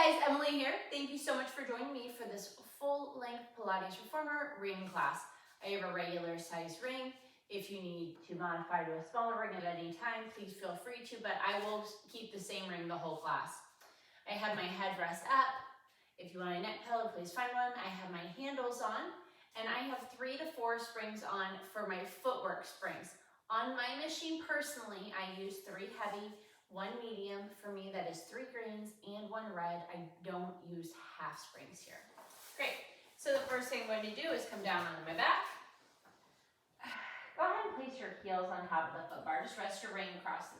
Hi guys, Emily here. Thank you so much for joining me for this full-length Pilates Reformer ring class. I have a regular size ring. If you need to modify to a smaller ring at any time, please feel free to, but I will keep the same ring the whole class. I have my headrest up. If you want a neck pillow, please find one. I have my handles on, and I have 3 to 4 springs on for my footwork springs. On my machine personally, I use 3 heavy, 1 medium. For me, that is 3 greens and 1 red. I don't use half springs here. Great. So the first thing I'm going to do is come down onto my back. Go ahead and place your heels on top of the foot bar. Just rest your ring across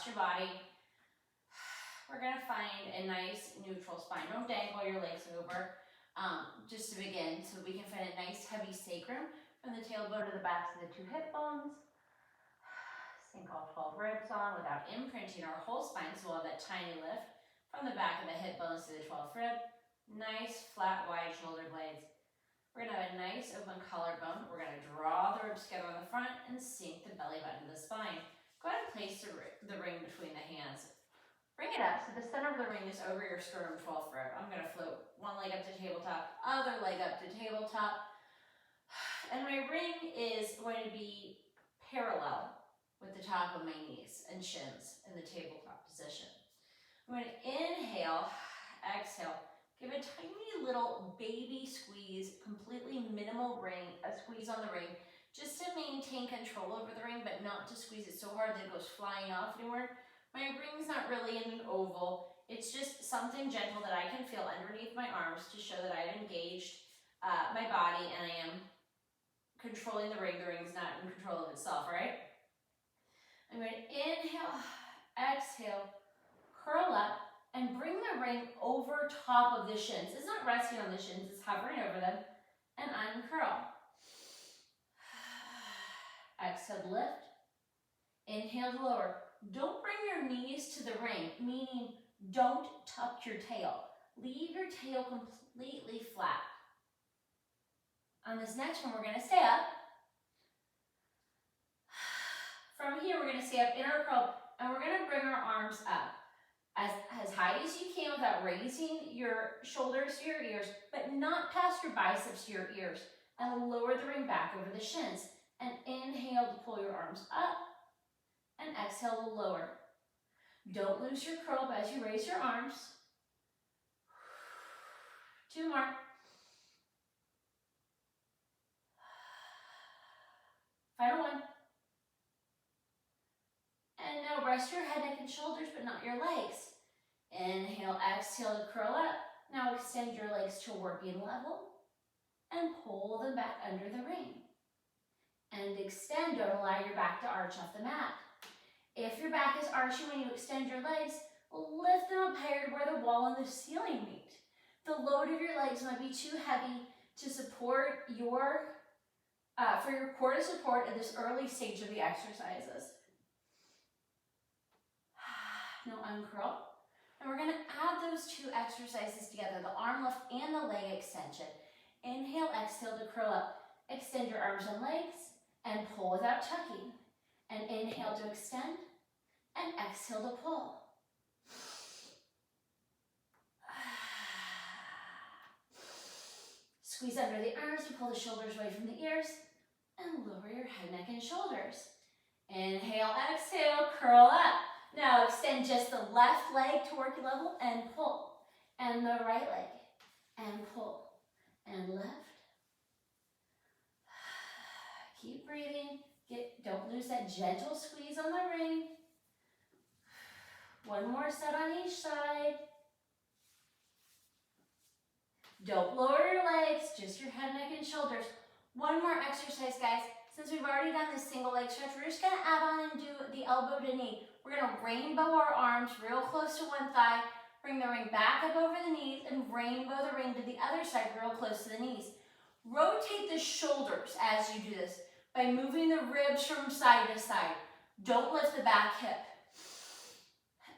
your body. We're going to find a nice neutral spine. Don't dangle your legs over. Just to begin, so we can find a nice heavy sacrum from the tailbone to the backs of the 2 hip bones. Sink all 12 ribs on without imprinting our whole spine, so we'll have that tiny lift from the back of the hip bones to the 12th rib. Nice, flat, wide shoulder blades. We're going to have a nice open collarbone. We're going to draw the ribs together on the front and sink the belly button to the spine. Go ahead and place the ring between the hands. Bring it up so the center of the ring is over your sternum 12th rib. I'm going to float one leg up to tabletop, other leg up to tabletop. And my ring is going to be parallel with the top of my knees and shins in the tabletop position. I'm going to inhale, exhale, give a tiny little baby squeeze, completely minimal squeeze on the ring, just to maintain control over the ring, but not to squeeze it so hard that it goes flying off anywhere. My ring's not really in an oval. It's just something gentle that I can feel underneath my arms to show that I've engaged my body and I am controlling the ring. The ring's not in control of itself, all right? I'm going to inhale, exhale, curl up, and bring the ring over top of the shins. It's not resting on the shins, it's hovering over them, and uncurl. Exhale, lift. Inhale to lower. Don't bring your knees to the ring, meaning don't tuck your tail. Leave your tail completely flat. On this next one, we're going to stay up. From here, we're going to stay up in our curl, and we're going to bring our arms up as high as you can without raising your shoulders to your ears, but not past your biceps to your ears. And lower the ring back over the shins. And inhale to pull your arms up, and exhale to lower. Don't lose your curl up as you raise your arms. 2 more. Final one. And now rest your head, neck, and shoulders, but not your legs. Inhale, exhale to curl up. Now extend your legs toward being level and pull them back under the ring. And extend, don't allow your back to arch off the mat. If your back is arching when you extend your legs, lift them up higher to where the wall and the ceiling meet. The load of your legs might be too heavy to support for your core to support at this early stage of the exercises. Now uncurl. And we're going to add those 2 exercises together, the arm lift and the leg extension. Inhale, exhale to curl up. Extend your arms and legs and pull without tucking. And inhale to extend and exhale to pull. Squeeze under the arms to pull the shoulders away from the ears and lower your head, neck, and shoulders. Inhale, exhale, curl up. Now extend just the left leg to work level and pull. And the right leg and pull and lift. Keep breathing. Don't lose that gentle squeeze on the ring. 1 more set on each side. Don't lower your legs, just your head, neck, and shoulders. 1 more exercise, guys. Since we've already done this single leg stretch, we're just going to add on and do the elbow to knee. We're going to rainbow our arms real close to one thigh, bring the ring back up over the knees, and rainbow the ring to the other side real close to the knees. Rotate the shoulders as you do this by moving the ribs from side to side. Don't lift the back hip.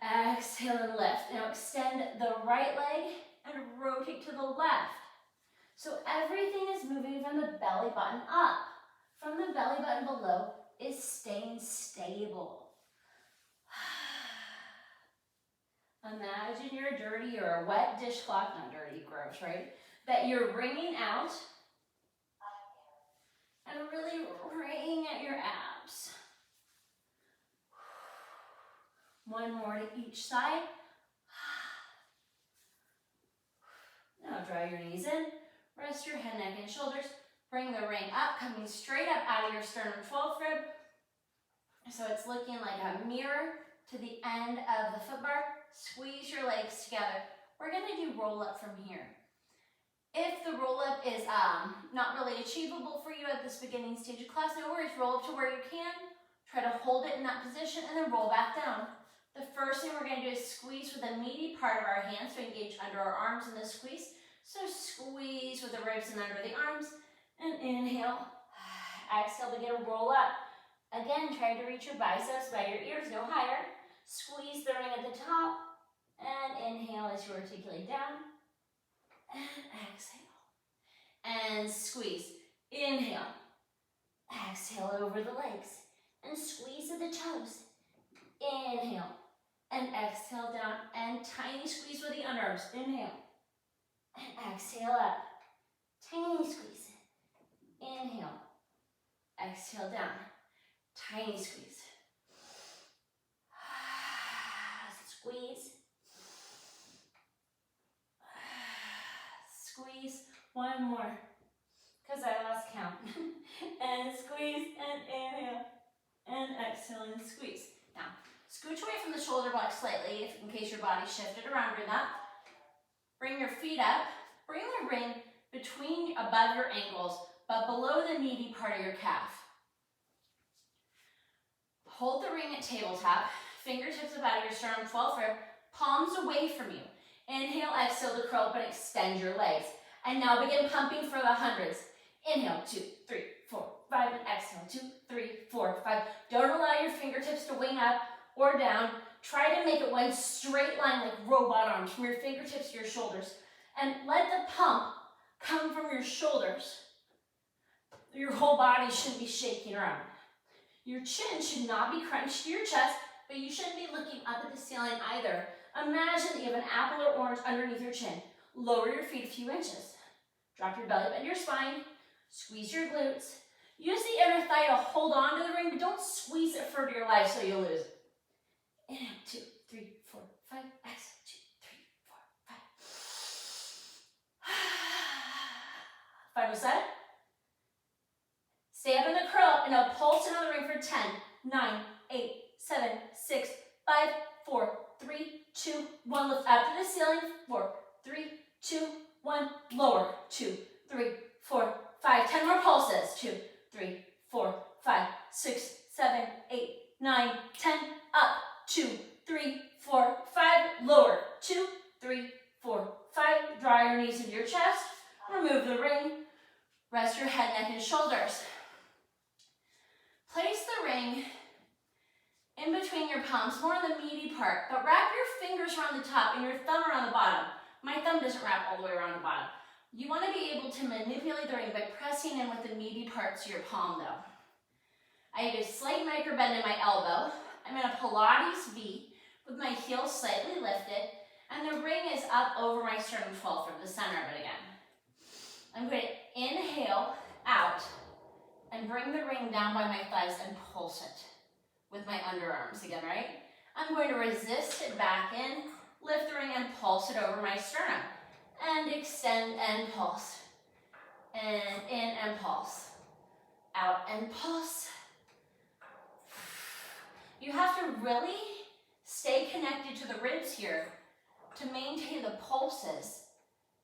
Exhale and lift. Now extend the right leg and rotate to the left. So everything is moving from the belly button up. From the belly button below is staying stable. Imagine you're dirty or a wet dishcloth, not dirty, gross, right? That you're wringing out and really wringing at your abs. One more to each side. Now draw your knees in, rest your head, neck, and shoulders. Bring the ring up, coming straight up out of your sternum 12th rib. So it's looking like a mirror to the end of the foot bar. Squeeze your legs together. We're gonna do roll up from here. If the roll up is not really achievable for you at this beginning stage of class, no worries, roll up to where you can. Try to hold it in that position and then roll back down. The first thing we're gonna do is squeeze with the meaty part of our hands to engage under our arms in this squeeze. So squeeze with the ribs and under the arms and inhale. Exhale to get a roll up. Again, try to reach your biceps by your ears, no higher. Squeeze the ring at the top and inhale as you articulate down. And exhale. And squeeze. Inhale. Exhale over the legs. And squeeze at the toes. Inhale. And exhale down. And tiny squeeze with the underarms. Inhale. And exhale up. Tiny squeeze. Inhale. Exhale down. Tiny squeeze. Squeeze. Squeeze. One more, because I lost count. And squeeze, and inhale, and exhale, and squeeze. Now, scooch away from the shoulder block slightly, in case your body shifted around or that. Bring your feet up. Bring the ring above your ankles, but below the meaty part of your calf. Hold the ring at tabletop. Fingertips up out of your sternum 12th rib. Palms away from you. Inhale, exhale to curl up and extend your legs. And now begin pumping for the hundreds. Inhale, 2, 3, 4, 5, and exhale, 2, 3, 4, 5. Don't allow your fingertips to wing up or down. Try to make it one straight line like robot arms from your fingertips to your shoulders. And let the pump come from your shoulders. Your whole body shouldn't be shaking around. Your chin should not be crunched to your chest, but you shouldn't be looking up at the ceiling either. Imagine that you have an apple or orange underneath your chin. Lower your feet a few inches. Drop your belly, bend your spine. Squeeze your glutes. Use the inner thigh to hold on to the ring, but don't squeeze it for dear life so you'll lose it. Inhale, 2, 3, 4, 5. Exhale, 2, 3, 4, 5. Final set. Stay up in the curl up and now pulse it on the ring for 10, 9, 8, 7, 6, 5, 4, 3, 2, 1. Lift up to the ceiling. 4, 3, 2, 1. Lower. 2, 3, 4, 5. 10 more pulses. 2, 3, 4, 5, 6, 7, 8, 9, 10. Up. 2, 3, 4, 5. Lower. 2, 3, 4, 5. Draw your knees into your chest. Remove the ring. Rest your head, neck, and shoulders. Place the ring in between your palms, more on the meaty part, but wrap your fingers around the top and your thumb around the bottom. My thumb doesn't wrap all the way around the bottom. You want to be able to manipulate the ring by pressing in with the meaty parts of your palm though. I have a slight micro bend in my elbow. I'm in a Pilates V with my heels slightly lifted, and the ring is up over my sternum 12 from the center of it again. I'm going to inhale out and bring the ring down by my thighs and pulse it with my underarms again, right? I'm going to resist it back in, lift the ring and pulse it over my sternum. And extend and pulse. And in and pulse. Out and pulse. You have to really stay connected to the ribs here to maintain the pulses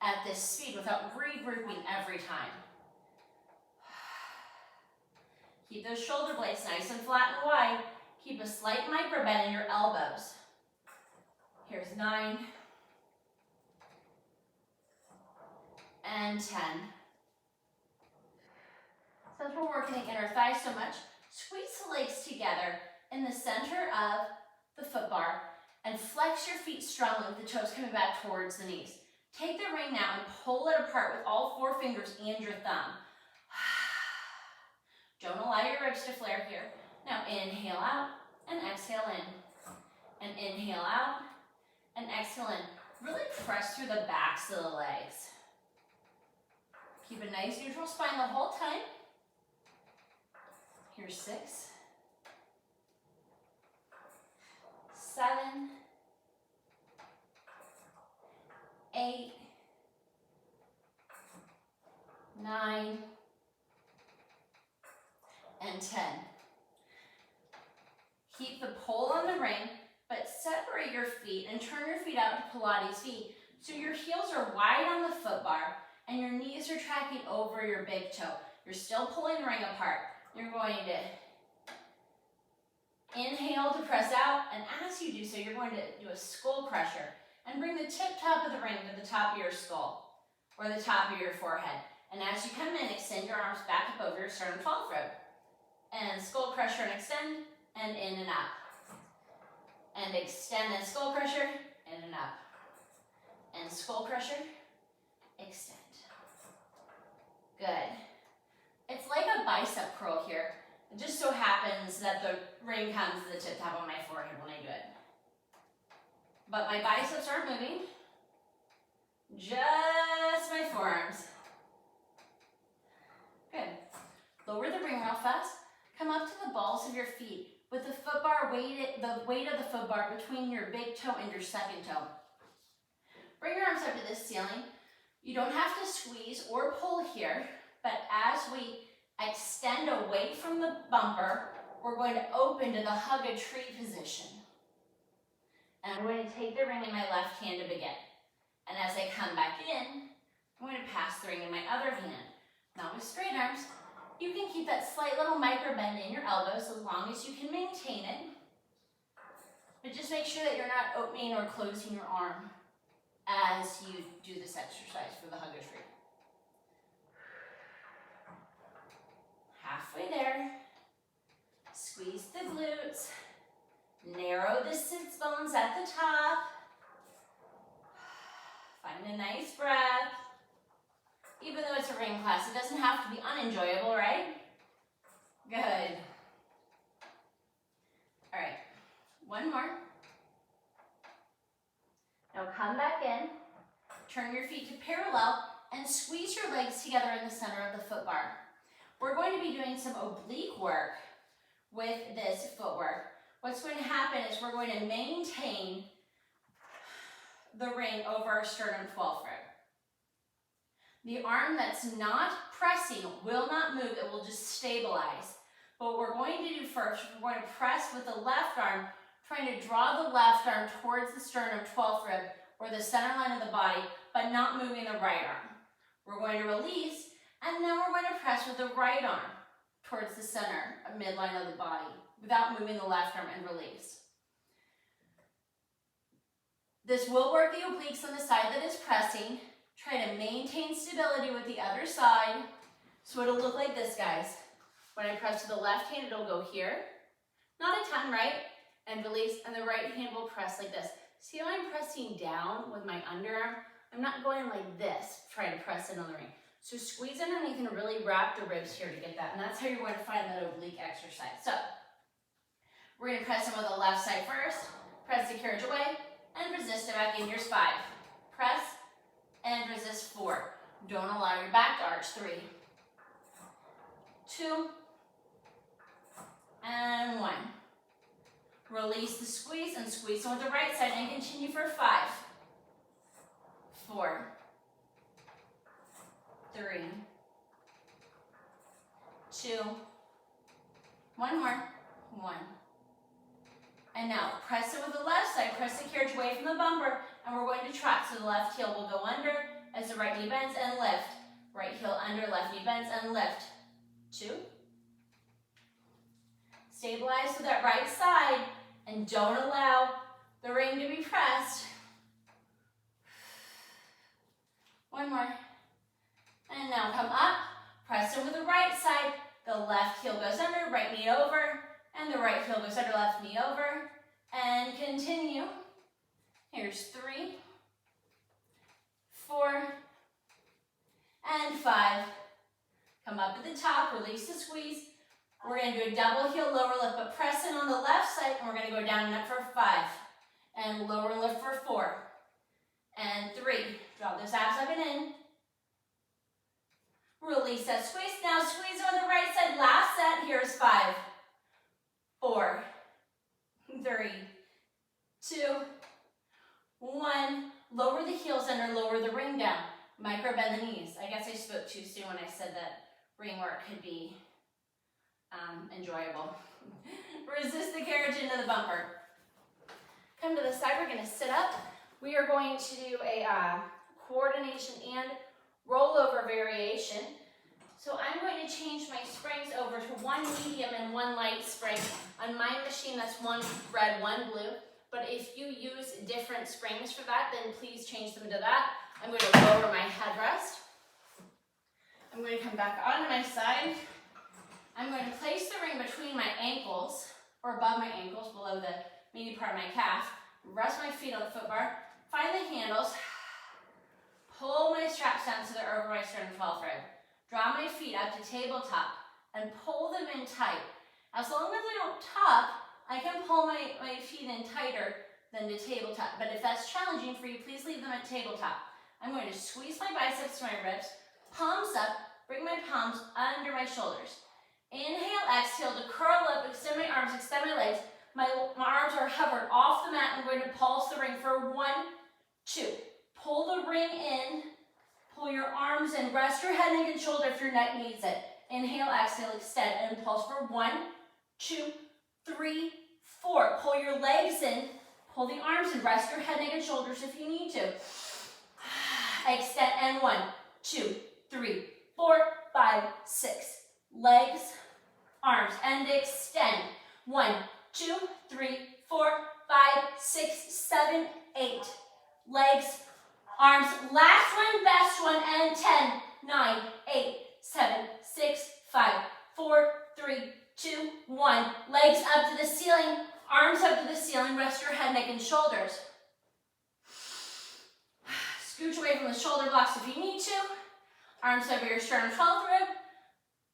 at this speed without regrouping every time. Keep those shoulder blades nice and flat and wide. Keep a slight micro bend in your elbows. Here's 9. And 10. Since we're working the inner thigh so much, squeeze the legs together in the center of the foot bar and flex your feet strongly with the toes coming back towards the knees. Take the ring now and pull it apart with all 4 fingers and your thumb. Don't allow your ribs to flare here. Now inhale out and exhale in. And inhale out And exhale in. Really press through the backs of the legs. Keep a nice neutral spine the whole time. Here's 6, 7, 8, 9, and 10. Keep the pole on the ring, but separate your feet and turn your feet out to Pilates feet. So your heels are wide on the foot bar and your knees are tracking over your big toe. You're still pulling the ring apart. You're going to inhale to press out, and as you do so, you're going to do a skull crusher and bring the tip top of the ring to the top of your skull or the top of your forehead. And as you come in, extend your arms back up over your sternum 12 rib. And skull crusher and extend, and in and up. And extend and skull crusher, in and up. And skull crusher, extend. Good. It's like a bicep curl here. It just so happens that the ring comes to the tip top of my forehead when I do it. But my biceps aren't moving, just my forearms. Good. Lower the ring real fast. Come up to the balls of your feet with the foot bar the weight of the foot bar between your big toe and your second toe. Bring your arms up to the ceiling. You don't have to squeeze or pull here, but as we extend away from the bumper, we're going to open to the hug a tree position. And I'm going to take the ring in my left hand to begin. And as I come back in, I'm going to pass the ring in my other hand. Now with straight arms, you can keep that slight little micro bend in your elbows as long as you can maintain it. But just make sure that you're not opening or closing your arm as you do this exercise for the hug a tree. Halfway there. Squeeze the glutes. Narrow the sits bones at the top. Find a nice breath. Even though it's a ring class, it doesn't have to be unenjoyable, right? Good. All right, one more. Now come back in, turn your feet to parallel, and squeeze your legs together in the center of the foot bar. We're going to be doing some oblique work with this footwork. What's going to happen is we're going to maintain the ring over our sternum 12 rib. The arm that's not pressing will not move, it will just stabilize. But what we're going to do first, we're going to press with the left arm, trying to draw the left arm towards the sternum 12th rib, or the center line of the body, but not moving the right arm. We're going to release, and then we're going to press with the right arm towards the center, midline of the body, without moving the left arm, and release. This will work the obliques on the side that is pressing. Try to maintain stability with the other side. So it'll look like this, guys. When I press to the left hand, it'll go here. Not a ton, right? And release, and the right hand will press like this. See how I'm pressing down with my underarm? I'm not going like this, trying to press into the ring. So squeeze underneath and really wrap the ribs here to get that. And that's how you're going to find that oblique exercise. So we're going to press in with the left side first. Press the carriage away and resist it back in. Here's 5. Press and resist 4. Don't allow your back to arch. 3, 2, and 1. Release the squeeze and squeeze on the right side and continue for 5, 4, 3, 2, 1 more, 1. And now press it with the left side, press the carriage away from the bumper, and we're going to trot. So the left heel will go under as the right knee bends and lift. Right heel under, left knee bends and lift. 2. Stabilize to that right side and don't allow the ring to be pressed. 1 more. And now come up, press over the right side. The left heel goes under, right knee over, and the right heel goes under, left knee over. And continue. Here's 3, 4, and 5. Come up to the top, release the squeeze. We're going to do a double heel lower lift, but press in on the left side, and we're going to go down and up for 5. And lower and lift for 4. And 3. Draw those abs up and in. Release that squeeze. Now squeeze on the right side. Last set. Here's 5, 4, 3, 2, 1. Lower the heels under, lower the ring down. Micro bend the knees. I guess I spoke too soon when I said that ring work could be enjoyable. Resist the carriage into the bumper. Come to the side. We're going to sit up. We are going to do a coordination and rollover variation. So I'm going to change my springs over to 1 medium and 1 light spring. On my machine, that's 1 red, 1 blue. But if you use different springs for that, then please change them to that. I'm going to lower my headrest. I'm going to come back onto my side. I'm going to place the ring between my ankles, or above my ankles, below the meaty part of my calf. Rest my feet on the foot bar. Find the handles. Pull my straps down so they're over my sternum 12 rib. Draw my feet up to tabletop and pull them in tight. As long as I don't tuck, I can pull my feet in tighter than the tabletop. But if that's challenging for you, please leave them at tabletop. I'm going to squeeze my biceps to my ribs, palms up, bring my palms under my shoulders. Inhale, exhale to curl up, extend my arms, extend my legs. My arms are hovered off the mat. I'm going to pulse the ring for 1, 2. Pull the ring in, pull your arms in, rest your head, neck, and shoulder if your neck needs it. Inhale, exhale, extend, and pulse for 1, 2, 3, 4. Pull your legs in, pull the arms in, rest your head, neck, and shoulders if you need to. Extend, and 1, 2, 3, 4, 5, 6. Legs, arms, and extend. 1, 2, 3, 4, 5, 6, 7, 8. Legs, arms, last one, best one, and 10, 9, 8, 7, 6, 5, 4, 3, 2, 1. Legs up to the ceiling, arms up to the ceiling, rest your head, neck, and shoulders. Scooch away from the shoulder blocks if you need to. Arms over your sternum 12th rib.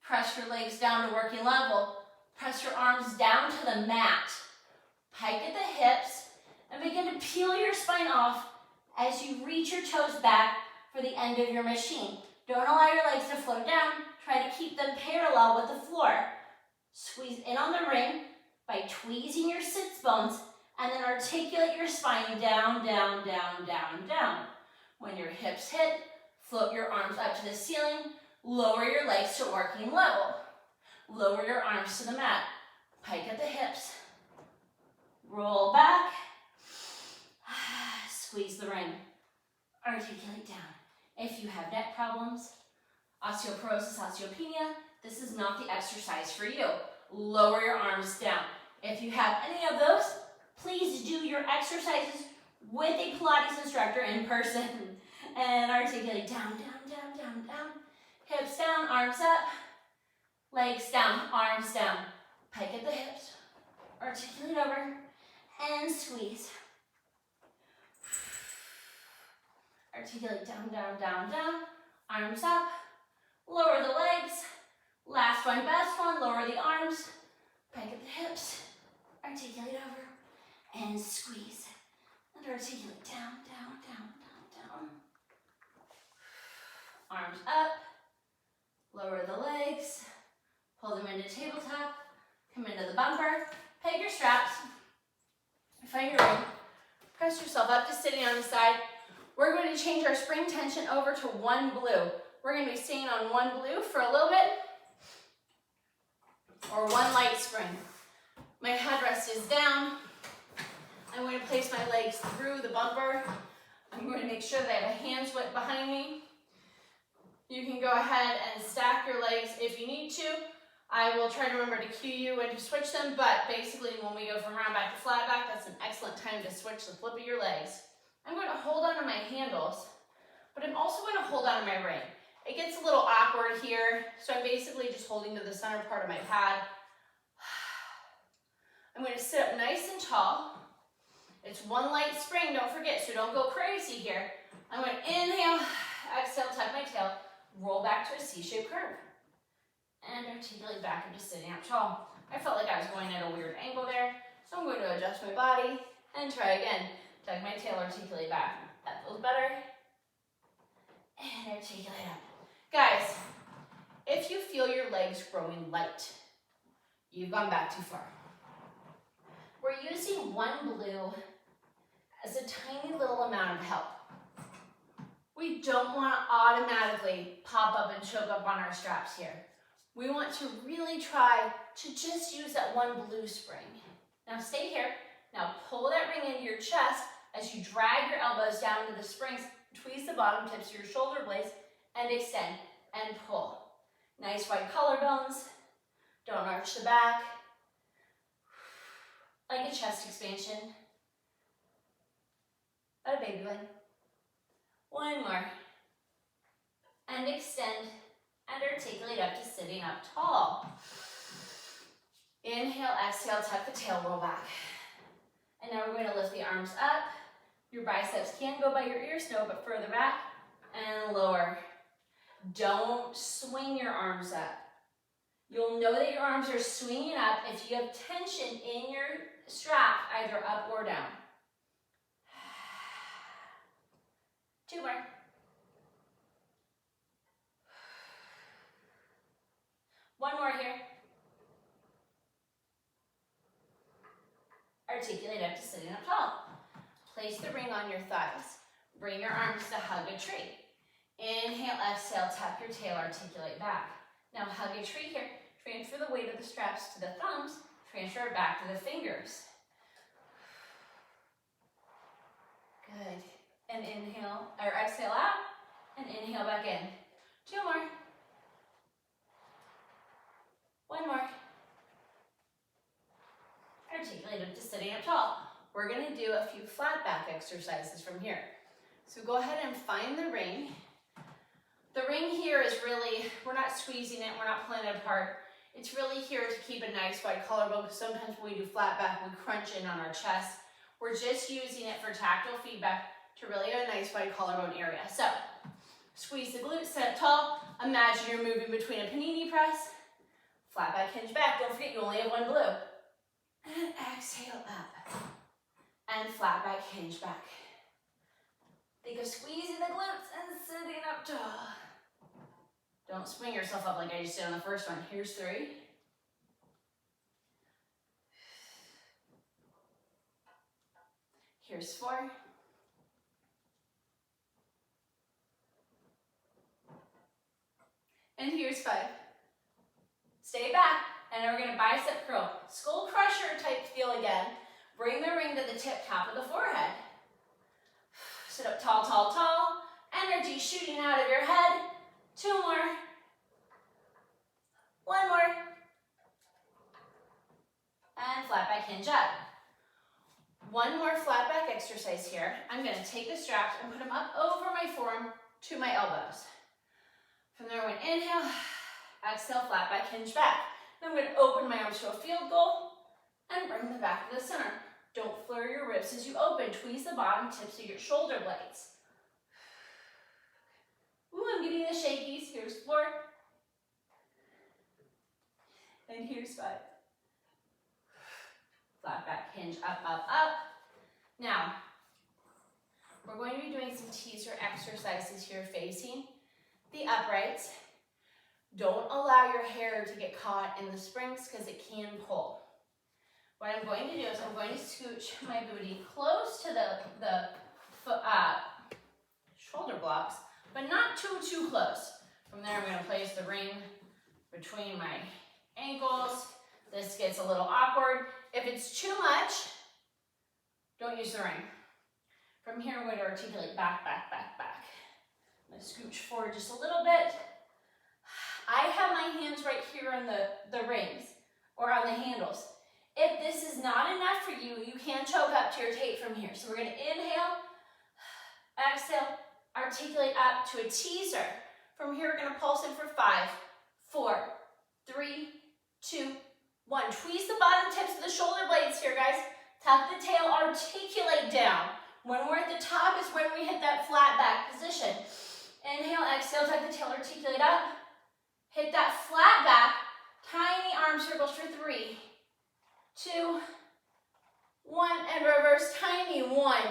Press your legs down to working level. Press your arms down to the mat. Pike at the hips and begin to peel your spine off as you reach your toes back for the end of your machine. Don't allow your legs to float down. Try to keep them parallel with the floor. Squeeze in on the ring by tweezing your sits bones and then articulate your spine down, down, down, down, down. When your hips hit, float your arms up to the ceiling. Lower your legs to working level. Lower your arms to the mat. Pike at the hips. Roll back. Squeeze the ring. Articulate down. If you have neck problems, osteoporosis, osteopenia, this is not the exercise for you. Lower your arms down. If you have any of those, please do your exercises with a Pilates instructor in person. And articulate down, down, down, down, down. Hips down, arms up. Legs down, arms down. Pike at the hips. Articulate over. And squeeze. Articulate down, down, down, down. Arms up. Lower the legs. Last one, best one. Lower the arms. Pike at the hips. Articulate over. And squeeze. And articulate down, down, down, down, down. Arms up. Lower the legs. Pull them into tabletop. Come into the bumper. Peg your straps. Find your ring. Press yourself up to sitting on the side. We're going to change our spring tension over to 1 blue. We're going to be staying on 1 blue for a little bit. Or 1 light spring. My headrest is down. I'm going to place my legs through the bumper. I'm going to make sure that I have a hand width behind me. You can go ahead and stack your legs if you need to. I will try to remember to cue you when to switch them, but basically when we go from round back to flat back, that's an excellent time to switch the flip of your legs. I'm going to hold on to my handles, but I'm also going to hold on to my ring. It gets a little awkward here, so I'm basically just holding to the center part of my pad. I'm going to sit up nice and tall. It's 1 light spring, don't forget, so don't go crazy here. I'm going to inhale, exhale, tuck my tail, roll back to a C-shaped curve. And articulate back into sitting up tall. I felt like I was going at a weird angle there, so I'm going to adjust my body And try again. Tuck my tail, articulate back. That feels better. And articulate up. Guys, if you feel your legs growing light, you've gone back too far. We're using one blue as a tiny little amount of help. We don't want to automatically pop up and choke up on our straps here. We want to really try to just use that one blue spring. Now stay here. Now pull that ring into your chest as you drag your elbows down into the springs, tweeze the bottom tips of your shoulder blades, and extend and pull. Nice wide collarbones. Don't arch the back. Like a chest expansion. A baby one. One more. And extend and articulate up to sitting up tall. Inhale, exhale, tuck the tail, roll back. And now we're going to lift the arms up. Your biceps can go by your ears, no, but further back and lower. Don't swing your arms up. You'll know that your arms are swinging up if you have tension in your strap, either up or down. 2 more. One more here. Articulate up to sitting up tall. Place the ring on your thighs. Bring your arms to hug a tree. Inhale, exhale, tuck your tail, articulate back. Now hug a tree here. Transfer the weight of the straps to the thumbs. Transfer it back to the fingers. Good. And inhale, or exhale out, and inhale back in. 2 more. One more. Articulate up to sitting up tall. We're going to do a few flat back exercises from here. So go ahead and find the ring. The ring here is really, we're not squeezing it, we're not pulling it apart. It's really here to keep a nice wide collarbone, because sometimes when we do flat back, we crunch in on our chest. We're just using it for tactile feedback to really have a nice wide collarbone area. So, squeeze the glutes, sit up tall. Imagine you're moving between a panini press. Flat back, hinge back. Don't forget you only have one blue. And exhale up. And flat back, hinge back. Think of squeezing the glutes and sitting up tall. Don't swing yourself up like I just did on the first one. Here's 3. Here's 4. And here's 5. Stay back, and then we're going to bicep curl. Skull crusher type feel again. Bring the ring to the tip top of the forehead. Sit up tall, tall, tall. Energy shooting out of your head. 2 more. 1 more. And flat back, hinge up. 1 more flat back exercise here. I'm going to take the straps and put them up over my forearm to my elbows. From there, we're going to inhale, exhale, flat back, hinge back. Then I'm going to open my arms to a field goal and bring them back to the center. Don't flare your ribs as you open. Tweeze the bottom tips of your shoulder blades. Ooh, I'm getting the shakies. Here's 4. And here's 5. Flat back, hinge, up, up, up. Now, we're going to be doing some teaser exercises here facing the uprights. Don't allow your hair to get caught in the springs because it can pull. What I'm going to do is I'm going to scooch my booty close to the shoulder blocks, but not too close. From there, I'm going to place the ring between my ankles. This gets a little awkward. If it's too much, don't use the ring. From here, I'm going to articulate back, back, back, back. I'm going to scooch forward just a little bit. I have my hands right here on the rings or on the handles. If this is not enough for you, you can choke up to your tape from here. So we're going to inhale, exhale, articulate up to a teaser. From here, we're going to pulse in for 5, 4, 3, 2, 1. Tweeze the bottom tips of the shoulder blades here, guys. Tuck the tail, articulate down. When we're at the top is when we hit that flat back position. Inhale, exhale, tuck the tail, articulate up. Hit that flat back, tiny arm circles for 3, 2, 1, and reverse tiny. 1,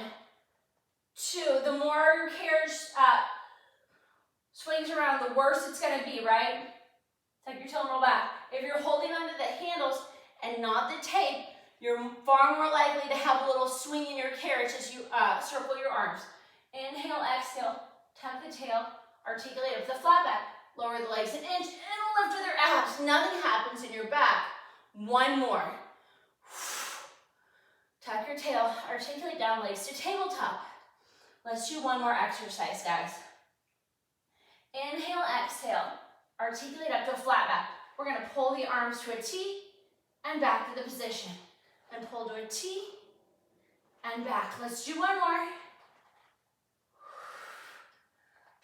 2. The more your carriage swings around, the worse it's going to be, right? Tuck your tail and roll back. If you're holding onto the handles and not the tape, you're far more likely to have a little swing in your carriage as you circle your arms. Inhale, exhale, tuck the tail, articulate up the flat back, lower the legs an inch, and lift with your abs. Nothing happens in your back. 1 more. Tuck your tail, articulate down, legs to tabletop. Let's do 1 more exercise, guys. Inhale, exhale, articulate up to a flat back. We're going to pull the arms to a T and back to the position. And pull to a T and back. Let's do 1 more.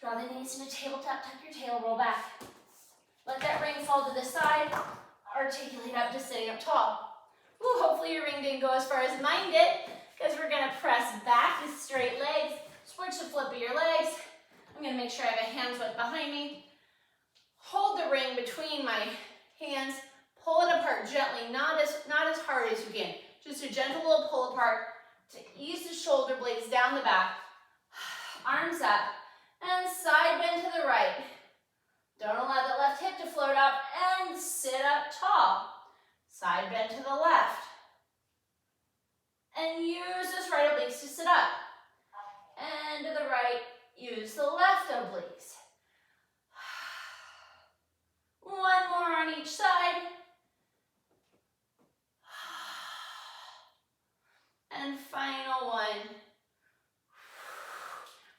Draw the knees into tabletop, tuck your tail, roll back. Let that ring fall to the side. Articulate up to sitting up tall. Ooh, hopefully your ring didn't go as far as mine did, because we're going to press back with straight legs. Switch the flip of your legs. I'm going to make sure I have a hand's width behind me. Hold the ring between my hands. Pull it apart gently, not as hard as you can. Just a gentle little pull apart to ease the shoulder blades down the back. Arms up and side bend to the right. Don't allow the left hip to float up and sit up tall. Side bend to the left. And use those right obliques to sit up. And to the right, use the left obliques. 1 more on each side. And final 1.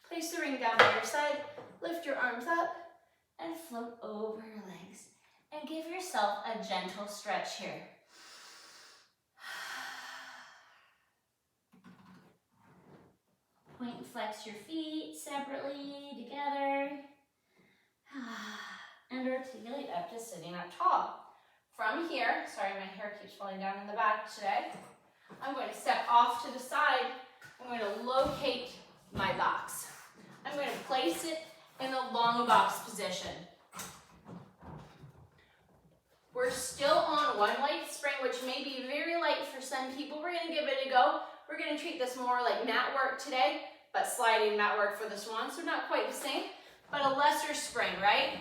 Place the ring down by your side, lift your arms up, and float over your legs. And give yourself a gentle stretch here. Point and flex your feet separately, together. And articulate up to sitting up tall. From here, sorry my hair keeps falling down in the back today. I'm going to step off to the side. I'm going to locate my box. I'm going to place it in the long box position. We're still on 1 light spring, which may be very light for some people. We're going to give it a go. We're going to treat this more like mat work today, but sliding mat work for the swan, so not quite the same, but a lesser spring, right?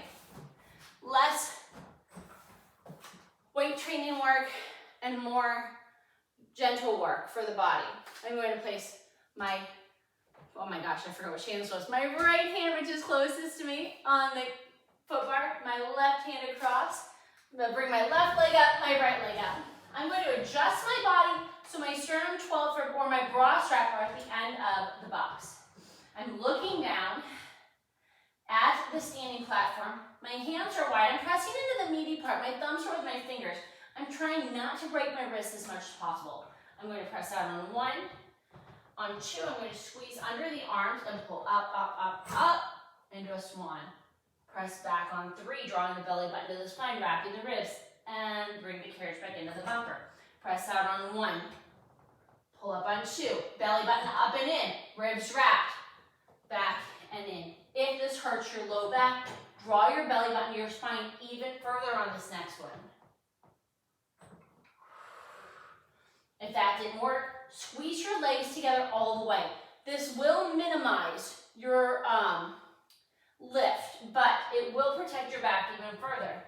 Less weight training work and more gentle work for the body. I'm going to place my, oh my gosh, I forgot which hand this was. My right hand, which is closest to me, on the foot bar, my left hand across. I'm going to bring my left leg up, my right leg up. I'm going to adjust my body so my sternum 12 or my bra strap are at the end of the box. I'm looking down at the standing platform. My hands are wide. I'm pressing into the meaty part. My thumbs are with my fingers. I'm trying not to break my wrist as much as possible. I'm going to press out on 1. On 2, I'm going to squeeze under the arms and pull up, up, up, up into a swan. Press back on 3, drawing the belly button to the spine, wrapping the ribs, and bring the carriage back into the bumper. Press out on 1. Pull up on 2. Belly button up and in. Ribs wrapped. Back and in. If this hurts your low back, draw your belly button to your spine even further on this next one. If that didn't work, squeeze your legs together all the way. This will minimize your lift, but it will protect your back even further.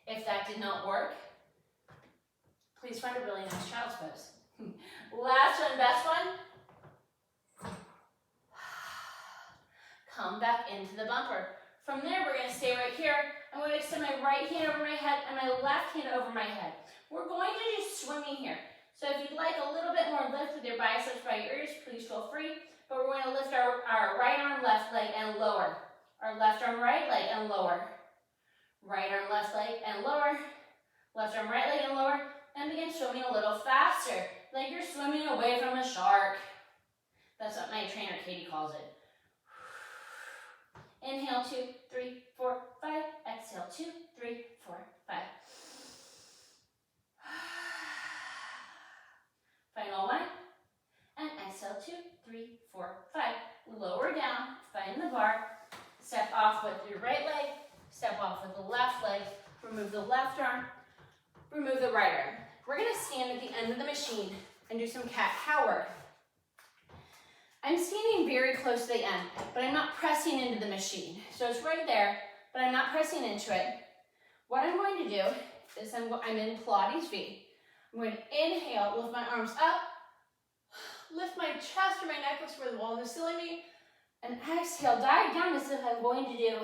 If that did not work, please find a really nice child's pose. Last one, best one. Come back into the bumper. From there, we're going to stay right here. I'm going to extend my right hand over my head and my left hand over my head. We're going to do swimming here. So if you'd like a little bit more lift with your biceps by your ears, please feel free. But we're going to lift our right arm, left leg, and lower. Our left arm, right leg, and lower. Right arm, left leg, and lower. Left arm, right leg, and lower. And begin swimming a little faster, like you're swimming away from a shark. That's what my trainer, Katie, calls it. Inhale, 2, 3, 4, 5. Exhale, 2, 3, 4, 5. Final 1. And exhale, 2, 3, 4, 5. Lower down, find the bar. Step off with your right leg. Step off with the left leg. Remove the left arm. Remove the right arm. We're gonna stand at the end of the machine and do some cat-cow work. I'm standing very close to the end, but I'm not pressing into the machine. So it's right there, but I'm not pressing into it. What I'm going to do is I'm in Pilates V. I'm going to inhale, lift my arms up, lift my chest or my necklace where the wall is silly me, and exhale, dive down as if I'm going to do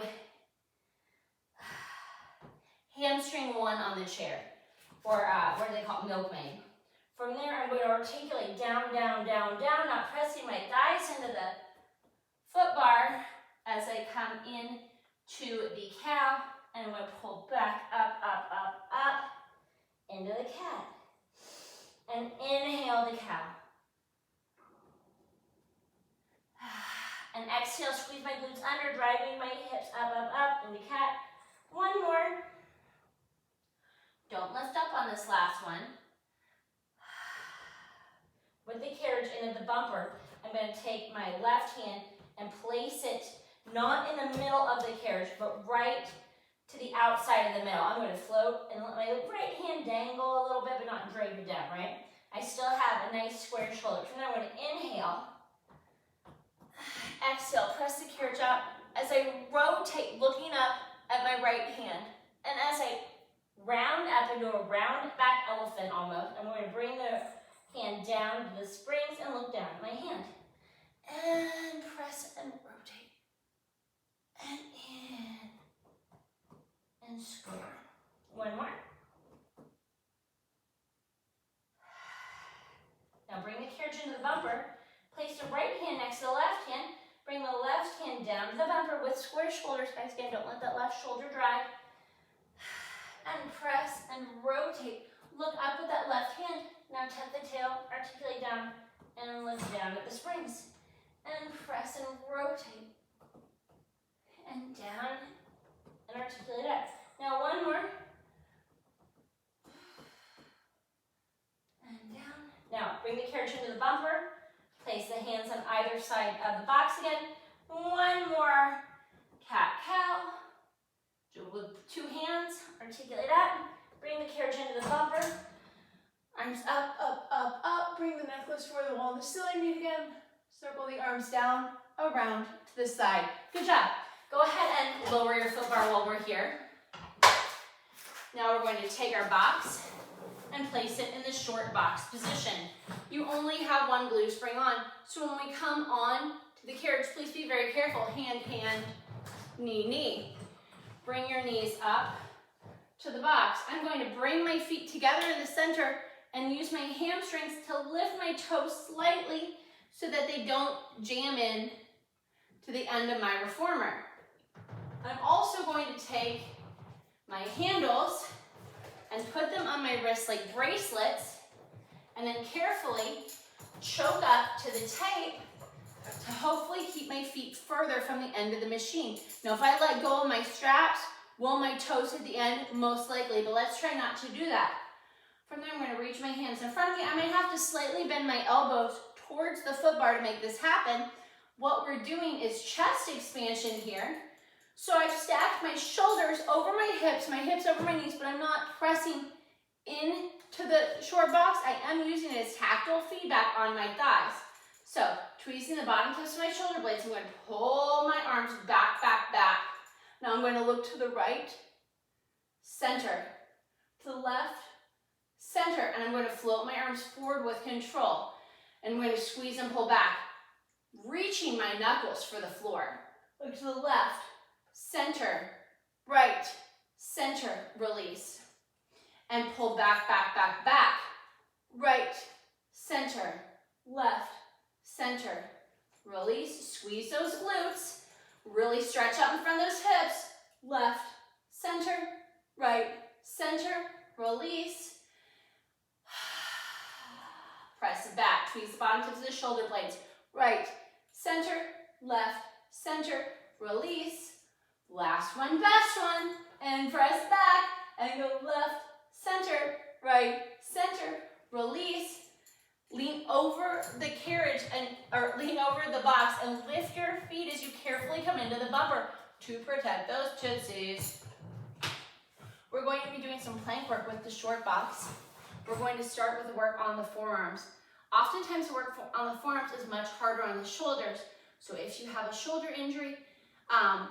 hamstring one on the chair, or what do they call it, milkmaid. From there, I'm going to articulate down, down, down, down, not pressing my thighs into the foot bar as I come in to the cow, and I'm going to pull back up, up, up, up into the cat. And inhale the cow. And exhale, squeeze my glutes under, driving my hips up, up, up into cat. One more. Don't lift up on this last one. With the carriage into the bumper, I'm going to take my left hand and place it not in the middle of the carriage, but right to the outside of the middle. I'm going to float and let my right hand dangle a little bit, but not drag it down, right? I still have a nice square shoulder. From there, I'm going to inhale. Exhale, press the carriage up as I rotate, looking up at my right hand. And as I round up into a round back elephant almost, I'm going to bring the hand down to the springs and look down at my hand. And press and rotate. And in. And square. One more. Now bring the carriage into the bumper. Place the right hand next to the left hand. Bring the left hand down to the bumper with square shoulders. Guys, again, don't let that left shoulder drag. And press and rotate. Look up with that left hand. Now tuck the tail, articulate down, and lift down at the springs. And press and rotate. And down, and articulate up. Now one more. And down. Now bring the carriage into the bumper. Place the hands on either side of the box again. One more cat-cow. Do it with two hands. Articulate up. Bring the carriage into the bumper. Arms up, up, up, up. Bring the necklace where the wall and the ceiling meet again. Circle the arms down, around to the side. Good job. Go ahead and lower your foot bar while we're here. Now we're going to take our box and place it in the short box position. You only have one glute spring on, so when we come on to the carriage, please be very careful. Hand, hand, knee, knee. Bring your knees up to the box. I'm going to bring my feet together in the center and use my hamstrings to lift my toes slightly so that they don't jam in to the end of my reformer. I'm also going to take my handles and put them on my wrists like bracelets, and then carefully choke up to the tape to hopefully keep my feet further from the end of the machine. Now, if I let go of my straps, will my toes hit the end? Most likely, but let's try not to do that. From there, I'm going to reach my hands in front of me. I may have to slightly bend my elbows towards the foot bar to make this happen. What we're doing is chest expansion here. So I've stacked my shoulders over my hips over my knees, but I'm not pressing into the short box. I am using it as tactile feedback on my thighs. So tweezing the bottom tips of my shoulder blades, I'm going to pull my arms back, back, back. Now I'm going to look to the right, center, to the left, center, and I'm going to float my arms forward with control. And I'm going to squeeze and pull back, reaching my knuckles for the floor. Look to the left, center, right, center, release. And pull back, back, back, back. Right, center, left, center, release. Squeeze those glutes. Really stretch out in front of those hips. Left, center, right, center, release. Press it back. Tweeze the bottom tips of the shoulder blades. Right, center, left, center, release. Last one, best one. And press back and go left, center, right, center, release. Lean over the carriage or lean over the box and lift your feet as you carefully come into the bumper to protect those tootsies. We're going to be doing some plank work with the short box. we're going to start with the work on the forearms. Oftentimes the work on the forearms is much harder on the shoulders. So if you have a shoulder injury and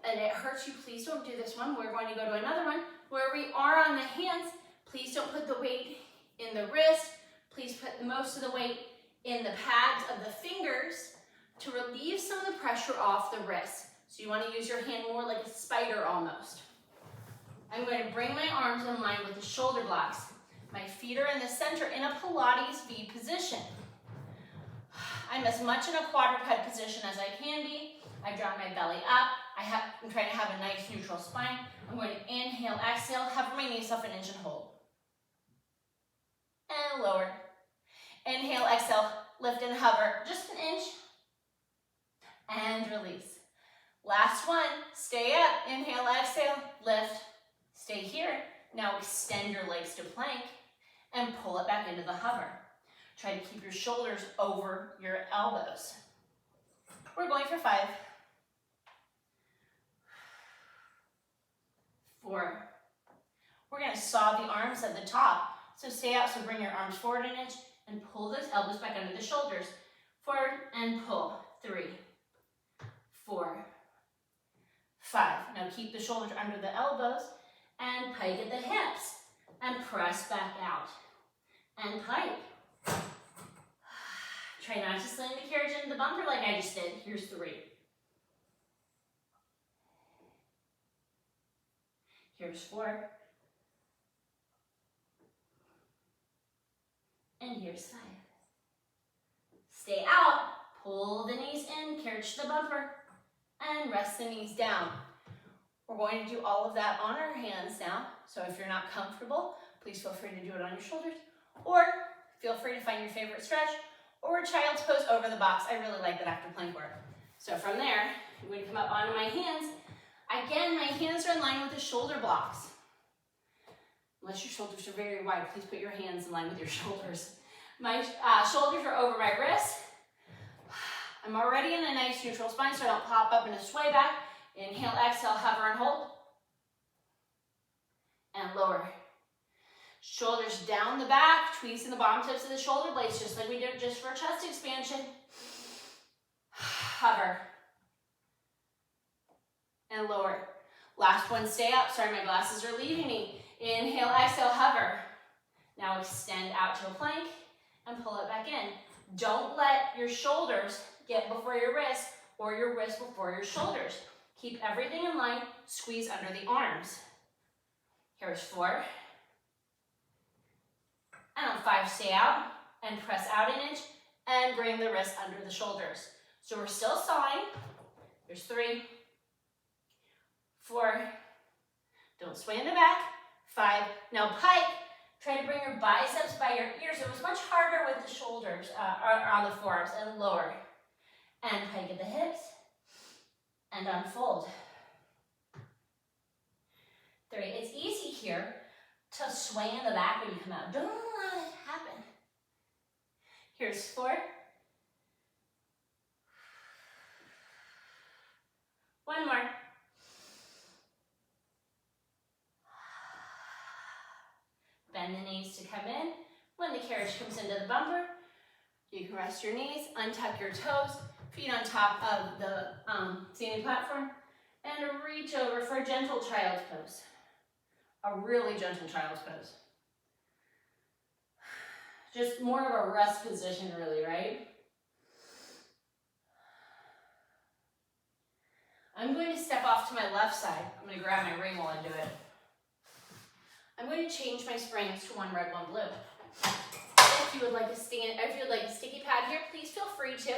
it hurts you, please don't do this one. We're going to go to another one where we are on the hands. Please don't put the weight in the wrist. Please put most of the weight in the pads of the fingers to relieve some of the pressure off the wrist. So you want to use your hand more like a spider almost. I'm going to bring my arms in line with the shoulder blocks. My feet are in the center in a Pilates V position. I'm as much in a quadruped position as I can be. I drop my belly up. I'm trying to have a nice neutral spine. I'm going to inhale, exhale, hover my knees up an inch and hold. And lower. Inhale, exhale, lift and hover just an inch. And release. Last one, stay up. Inhale, exhale, lift. Stay here. Now extend your legs to plank and pull it back into the hover. Try to keep your shoulders over your elbows. We're going for 5, 4. We're going to saw the arms at the top. So stay out, so bring your arms forward an inch and pull those elbows back under the shoulders. Forward and pull. 3, 4, 5. Now keep the shoulders under the elbows and pike at the hips and press back out and pike. Try not to slam the carriage into the bumper like I just did. Here's 3. Here's 4. And here's 5. Stay out, pull the knees in, carriage to the bumper, and rest the knees down. We're going to do all of that on our hands now. So if you're not comfortable, please feel free to do it on your shoulders, or feel free to find your favorite stretch, or child's pose over the box. I really like that after plank work. So from there, I'm going to come up onto my hands. Again, my hands are in line with the shoulder blocks. Unless your shoulders are very wide, please put your hands in line with your shoulders. My shoulders are over my wrists. I'm already in a nice neutral spine, so I don't pop up and sway back. Inhale, exhale, hover and hold. And lower. Shoulders down the back, tweezing the bottom tips of the shoulder blades, just like we did just for chest expansion. Hover. And lower. Last one, stay up. Sorry, my glasses are leaving me. Inhale, exhale, hover. Now extend out to a plank and pull it back in. Don't let your shoulders get before your wrist or your wrist before your shoulders. Keep everything in line, squeeze under the arms. Here's 4. And on 5, stay out and press out an inch and bring the wrist under the shoulders. So we're still sawing. Here's 3, 4, don't sway in the back, 5. Now pike, try to bring your biceps by your ears. It was much harder with the shoulders, or on the forearms, and lower. And pike at the hips, and unfold. 3, it's easy here to sway in the back when you come out. Don't let it happen. Here's 4. 1 more. Bend the knees to come in. When the carriage comes into the bumper, you can rest your knees, untuck your toes, feet on top of the standing platform, and reach over for a gentle child's pose. A really gentle child's pose. Just more of a rest position really, right? I'm going to step off to my left side. I'm going to grab my ring while I do it. I'm going to change my springs to 1 red, 1 blue. If you would like a sticky pad here, please feel free to.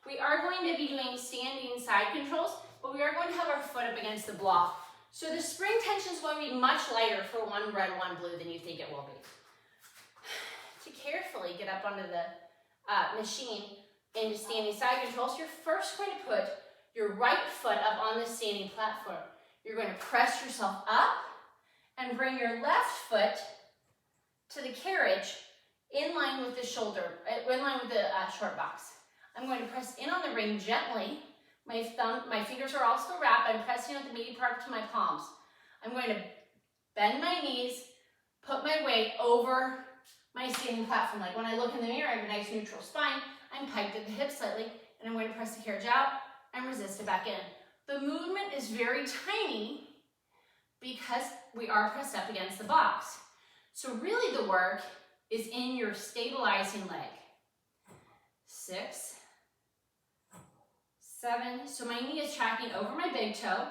We are going to be doing standing side controls, but we are going to have our foot up against the block. So the spring tension is going to be much lighter for 1 red, 1 blue than you think it will be. To carefully get up onto the machine into standing side controls, you're first going to put your right foot up on the standing platform. You're going to press yourself up and bring your left foot to the carriage in line with the shoulder, in line with the short box. I'm going to press in on the ring gently. My fingers are all still wrapped. I'm pressing with the meaty part to my palms. I'm going to bend my knees, put my weight over my standing platform leg. When I look in the mirror, I have a nice neutral spine. I'm piped at the hip slightly, and I'm going to press the carriage out and resist it back in. The movement is very tiny because we are pressed up against the box. So really the work is in your stabilizing leg. 6, 7, so my knee is tracking over my big toe.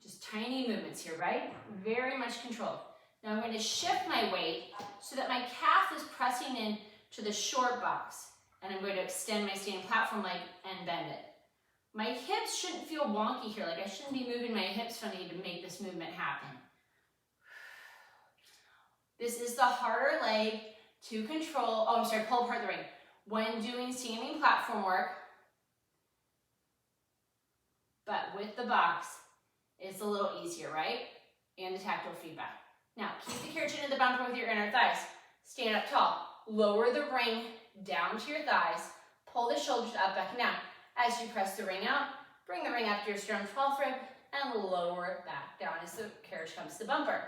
Just tiny movements here, right? Very much controlled. Now I'm going to shift my weight so that my calf is pressing in to the short box, and I'm going to extend my standing platform leg and bend it. My hips shouldn't feel wonky here, like I shouldn't be moving my hips funny to make this movement happen. This is the harder leg to control, pull apart the ring. When doing standing platform work, but with the box, it's a little easier, right? And the tactile feedback. Now, keep the carriage into the bumper with your inner thighs. Stand up tall. Lower the ring down to your thighs. Pull the shoulders up, back and down. As you press the ring out, bring the ring up to your sternum 12th rib and lower it back down as the carriage comes to the bumper.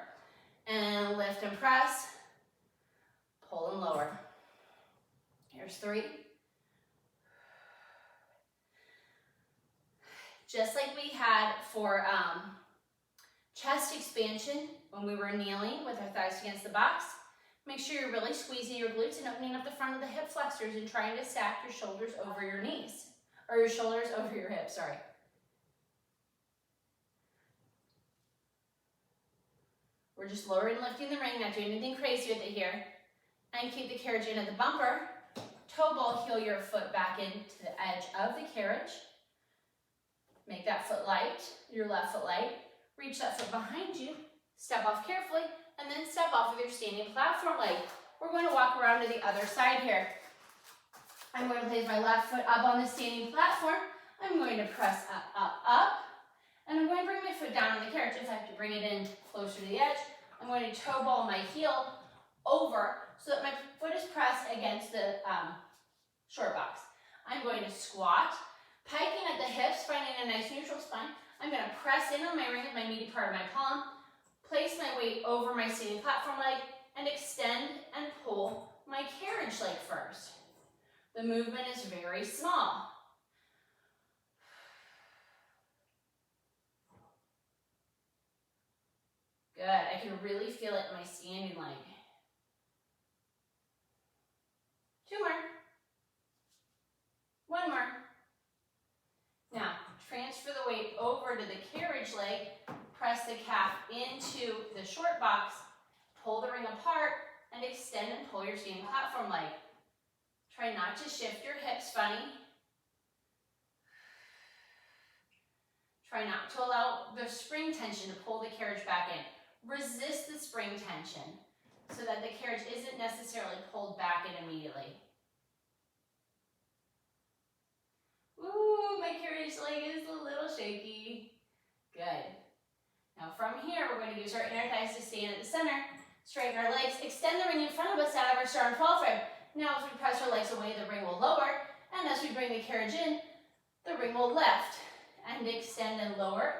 And lift and press. Pull and lower. Here's 3. Just like we had for chest expansion when we were kneeling with our thighs against the box, make sure you're really squeezing your glutes and opening up the front of the hip flexors and trying to stack your shoulders over your knees, or your shoulders over your hips, sorry. We're just lowering and lifting the ring, not doing anything crazy with it here. And keep the carriage in at the bumper. Toe ball, heel your foot back into the edge of the carriage. Make that foot light, your left foot light. Reach that foot behind you. Step off carefully, and then step off with your standing platform leg. We're going to walk around to the other side here. I'm going to place my left foot up on the standing platform. I'm going to press up, up, up. And I'm going to bring my foot down on the carriage. If I have to bring it in closer to the edge, I'm going to toe ball my heel over so that my foot is pressed against the short box. I'm going to squat, piking at the hips, finding a nice neutral spine. I'm going to press in on my ring with my meaty part of my palm, place my weight over my standing platform leg, and extend and pull my carriage leg first. The movement is very small. Good, I can really feel it in my standing leg. 2 more. 1 more. Now, transfer the weight over to the carriage leg, press the calf into the short box, pull the ring apart, and extend and pull your standing platform leg. Try not to shift your hips funny. Try not to allow the spring tension to pull the carriage back in. Resist the spring tension so that the carriage isn't necessarily pulled back in immediately. Ooh, my carriage leg is a little shaky. Good. Now from here, we're going to use our inner thighs to stand at the center, straighten our legs, extend the ring in front of us out of our sternum 12th rib. Now as we press our legs away, the ring will lower, and as we bring the carriage in, the ring will lift and extend and lower,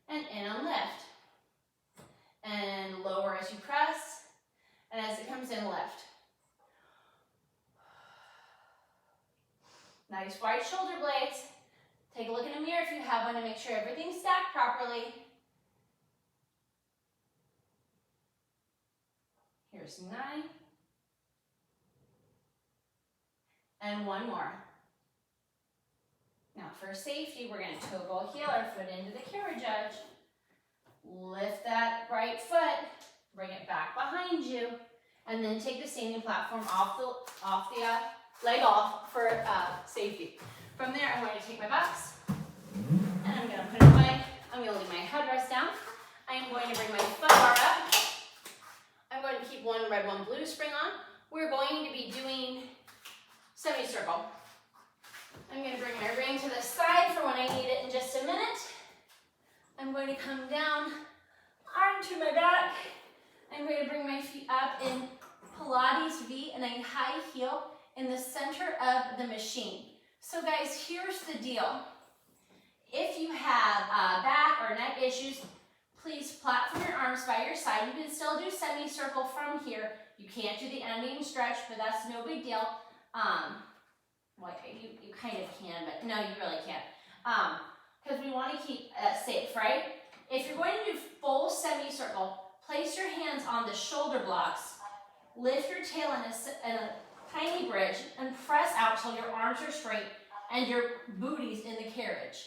and in and lift. And lower as you press, and as it comes in, lift. Nice wide shoulder blades. Take a look in a mirror if you have one to make sure everything's stacked properly. Here's 9. And 1 more. Now for safety, we're going to toe ball heel our foot into the carriage edge. Lift that right foot, bring it back behind you, and then take the standing platform off the leg off for safety. From there, I'm going to take my box, and I'm going to put it away. I'm going to leave my headrest down. I am going to bring my foot bar up. I'm going to keep 1 red, 1 blue spring on. We're going to be doing semicircle. I'm going to bring my ring to the side for when I need it in just a minute. I'm going to come down onto my back. I'm going to bring my feet up in Pilates V and a high heel in the center of the machine. So guys, here's the deal. If you have back or neck issues, Please platform your arms by your side. You can still do semicircle from here. You can't do the ending stretch, but that's no big deal. Well, you kind of can, but no, you really can't. Because we want to keep safe, right? If you're going to do full semicircle, place your hands on the shoulder blocks, lift your tail in a tiny bridge, and press out till your arms are straight and your booty's in the carriage,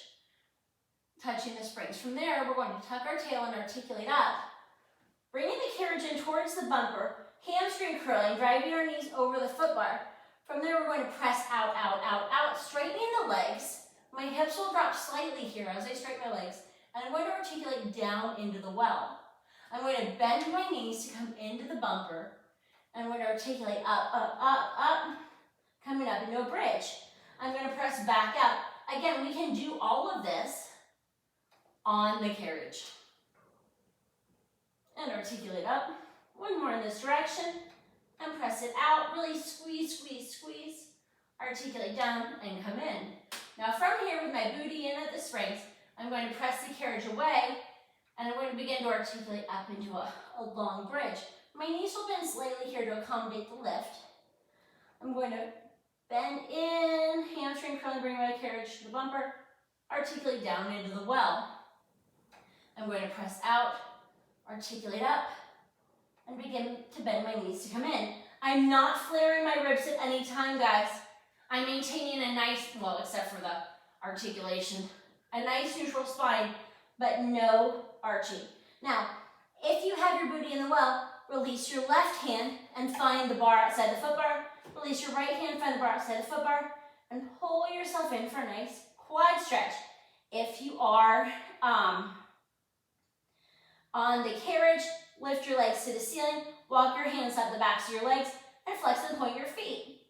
touching the springs. From there, we're going to tuck our tail and articulate up, bringing the carriage in towards the bumper, hamstring curling, driving our knees over the foot bar. From there, we're going to press out, out, out, out, straightening the legs. My hips will drop slightly here as I straighten my legs, and I'm going to articulate down into the well. I'm going to bend my knees to come into the bumper, and I'm going to articulate up, up, up, up, coming up into a bridge. I'm going to press back out. Again, we can do all of this on the carriage. And articulate up. One more in this direction. And press it out. Really squeeze, squeeze, squeeze. Articulate down and come in. Now from here, with my booty in at the springs, I'm going to press the carriage away, and I'm going to begin to articulate up into a long bridge. My knees will bend slightly here to accommodate the lift. I'm going to bend in, hamstring curling, bring my carriage to the bumper, articulate down into the well. I'm going to press out, articulate up, and begin to bend my knees to come in. I'm not flaring my ribs at any time, guys. I'm maintaining a nice, well, except for the articulation, a nice neutral spine, but no arching. Now, if you have your booty in the well, release your left hand and find the bar outside the foot bar. Release your right hand, find the bar outside the foot bar, and pull yourself in for a nice quad stretch. If you are on the carriage, lift your legs to the ceiling, walk your hands up the backs of your legs, and flex and point your feet.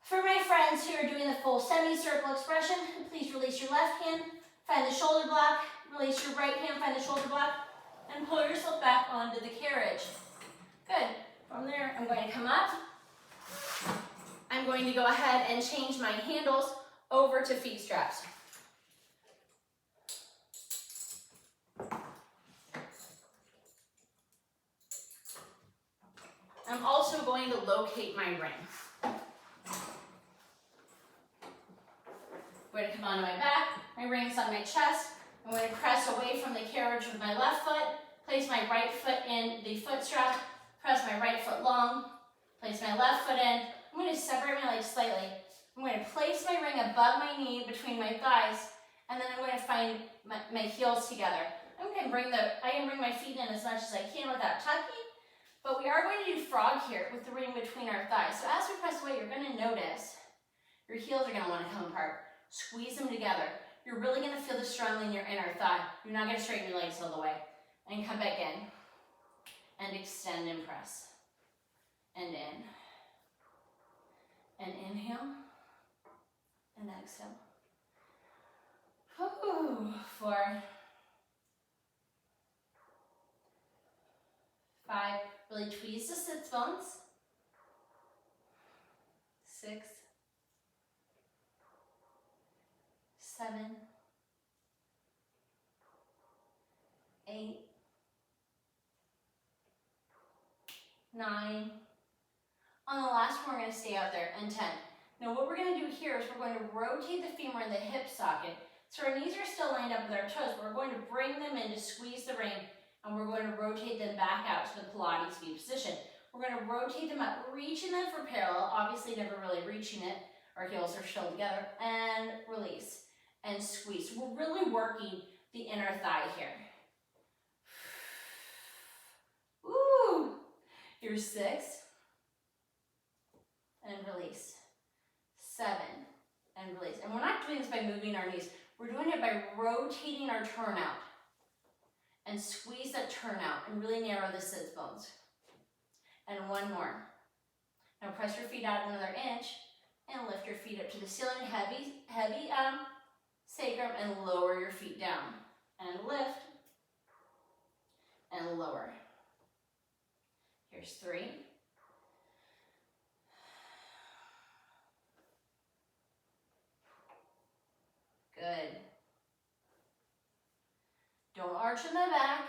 For my friends who are doing the full semicircle expression, please release your left hand, find the shoulder block, release your right hand, find the shoulder block, and pull yourself back onto the carriage. Good. From there, I'm going to come up. I'm going to go ahead and change my handles over to feet straps. I'm also going to locate my ring. I'm going to come onto my back, my ring's on my chest. I'm going to press away from the carriage with my left foot, place my right foot in the foot strap, press my right foot long, place my left foot in. I'm going to separate my legs slightly. I'm going to place my ring above my knee between my thighs, and then I'm going to find my heels together. I can bring my feet in as much as I can without tucking, but we are going to do frog here with the ring between our thighs. So as we press away, you're going to notice your heels are going to want to come apart. Squeeze them together. You're really going to feel this strongly in your inner thigh. You're not going to straighten your legs all the way. And come back in. And extend and press. And in. And inhale. And exhale. 4, 5. Really tweeze the sits bones. 6. 7, 8, 9. On the last one, we're going to stay out there, and 10. Now what we're going to do here is we're going to rotate the femur in the hip socket. So our knees are still lined up with our toes, but we're going to bring them in to squeeze the ring, and we're going to rotate them back out to the Pilates feet position. We're going to rotate them up, reaching them for parallel, obviously never really reaching it. Our heels are still together, and release. And squeeze. We're really working the inner thigh here. Woo! Here's 6. And release. 7. And release. And we're not doing this by moving our knees. We're doing it by rotating our turnout. And squeeze that turnout and really narrow the sits bones. And one more. Now press your feet out another inch and lift your feet up to the ceiling. Heavy sacrum, and lower your feet down. And lift. And lower. Here's 3. Good. Don't arch arch in my back.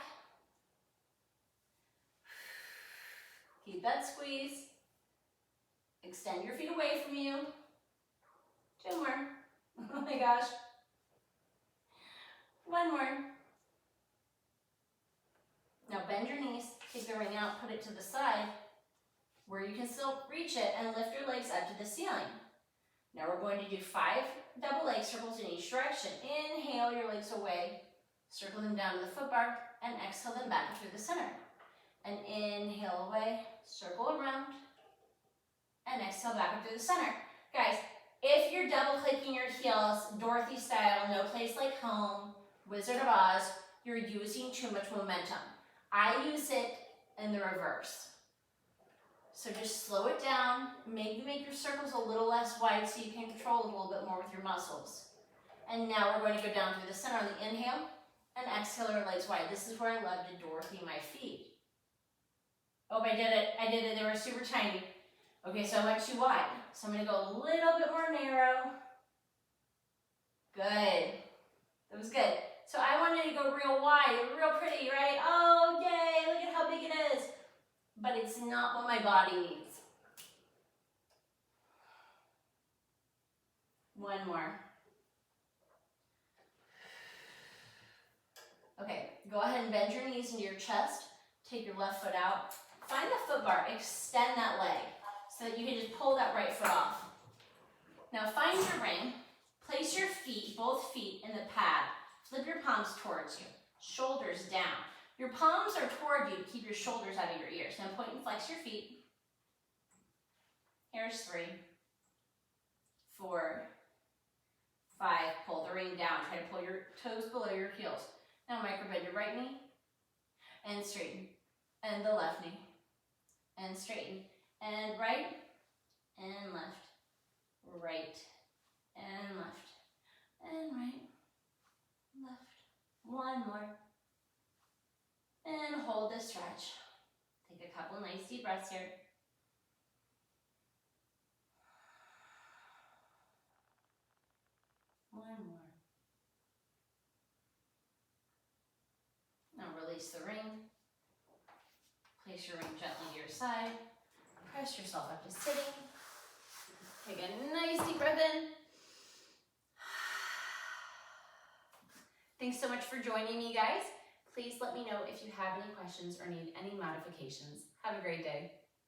Keep that squeeze. Extend your feet away from you. 2 more. Oh my gosh. 1 more. Now bend your knees, take the ring out, put it to the side where you can still reach it and lift your legs up to the ceiling. Now we're going to do 5 double leg circles in each direction. Inhale your legs away, circle them down to the foot bar, and exhale them back through the center. And inhale away, circle around, and exhale back up through the center. Guys, if you're double clicking your heels, Dorothy style, no place like home, Wizard of Oz, you're using too much momentum. I use it in the reverse. So just slow it down, maybe make your circles a little less wide so you can control it a little bit more with your muscles. And now we're going to go down through the center on the inhale and exhale our legs wide. This is where I love to Dorothy my feet. Oh, I did it, they were super tiny. Okay, so I went too wide. So I'm gonna go a little bit more narrow. Good, that was good. So I wanted to go real wide, real pretty, right? Oh, yay, look at how big it is. But it's not what my body needs. 1 more. Okay, go ahead and bend your knees into your chest. Take your left foot out. Find the foot bar, extend that leg so that you can just pull that right foot off. Now find your ring, place your feet, both feet in the pad. Flip your palms towards you, shoulders down. Your palms are toward you, keep your shoulders out of your ears. Now point and flex your feet. Here's 3, 4, 5. Pull the ring down, try to pull your toes below your heels. Now micro bend your right knee and straighten, and the left knee and straighten, and right and left, right and left, and right, left. 1 more. And hold the stretch. Take a couple nice deep breaths here. One more. Now release the ring. Place your ring gently to your side. Press yourself up to sitting. Take a nice deep breath in. Thanks so much for joining me, guys. Please let me know if you have any questions or need any modifications. Have a great day.